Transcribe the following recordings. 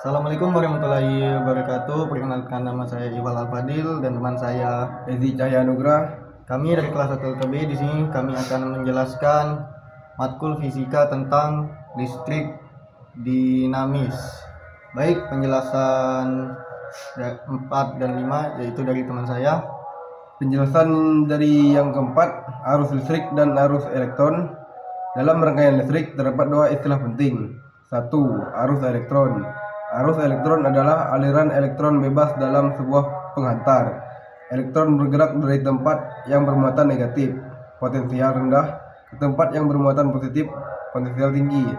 Assalamualaikum warahmatullahi wabarakatuh. Perkenalkan, nama saya Iwal Al-Fadil dan teman saya Ezi Cahaya Nugrah. Kami dari kelas 1 LKB. Di sini kami akan menjelaskan matkul fisika tentang listrik dinamis. Baik, penjelasan 4 dan 5 yaitu dari teman saya. Penjelasan dari yang keempat, arus listrik dan arus elektron. Dalam rangkaian listrik terdapat dua istilah penting. Satu, arus elektron. Arus elektron adalah aliran elektron bebas dalam sebuah penghantar. Elektron bergerak dari tempat yang bermuatan negatif, potensial rendah, ke tempat yang bermuatan positif, potensial tinggi.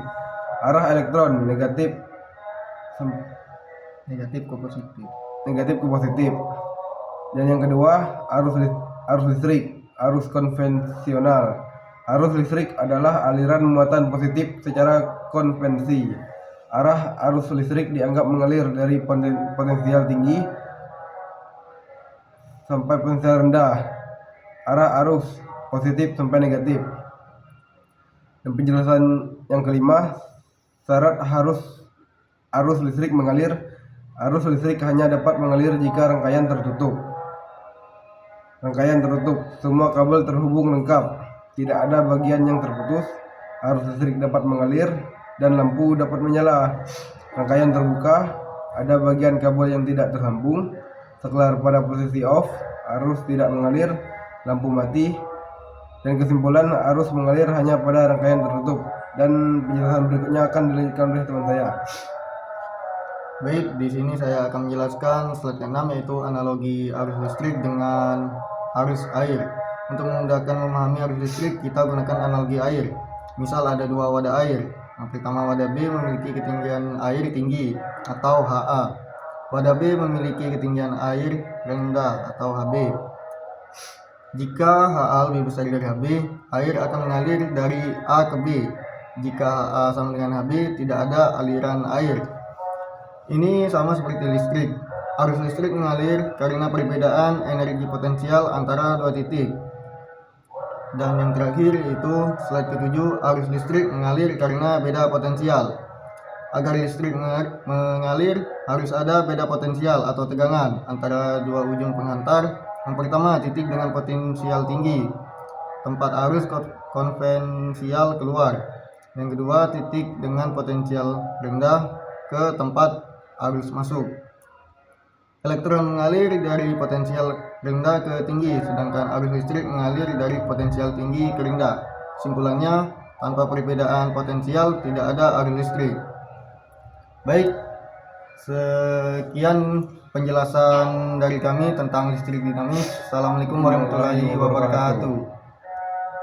Arah elektron negatif ke positif. Dan yang kedua, arus listrik, arus konvensional. Arus listrik adalah aliran muatan positif secara konvensi. Arah arus listrik dianggap mengalir dari potensial tinggi sampai potensial rendah. Arah arus positif sampai negatif. Dan penjelasan yang kelima, syarat arus listrik mengalir. Arus listrik hanya dapat mengalir jika rangkaian tertutup. Semua kabel terhubung lengkap, tidak ada bagian yang terputus. Arus listrik dapat mengalir dan lampu dapat menyala. Rangkaian terbuka, ada bagian kabel yang tidak tersambung. Setelah pada posisi off, arus tidak mengalir, lampu mati. Dan kesimpulan, arus mengalir hanya pada rangkaian tertutup. Dan penjelasan berikutnya akan dilanjutkan oleh teman saya. Baik, di sini saya akan menjelaskan slide ke-6 yaitu analogi arus listrik dengan arus air. Untuk memudahkan memahami arus listrik, kita gunakan analogi air. Misal ada dua wadah air. Yang pertama, wadah B memiliki ketinggian air tinggi atau HA. Wadah B memiliki ketinggian air rendah atau HB. Jika HA lebih besar dari HB, air akan mengalir dari A ke B. Jika HA sama dengan HB, tidak ada aliran air. Ini sama seperti listrik. Arus listrik mengalir karena perbedaan energi potensial antara dua titik. Dan yang terakhir yaitu slide ke-7, arus listrik mengalir karena beda potensial. Agar listrik mengalir harus ada beda potensial atau tegangan antara dua ujung penghantar. Yang pertama, titik dengan potensial tinggi, tempat arus konvensial keluar. Yang kedua, titik dengan potensial rendah, ke tempat arus masuk. Elektron mengalir dari potensial rendah ke tinggi, sedangkan arus listrik mengalir dari potensial tinggi ke rendah. Kesimpulannya, tanpa perbedaan potensial tidak ada arus listrik. Baik, sekian penjelasan dari kami tentang listrik dinamis. Assalamualaikum warahmatullahi wabarakatuh.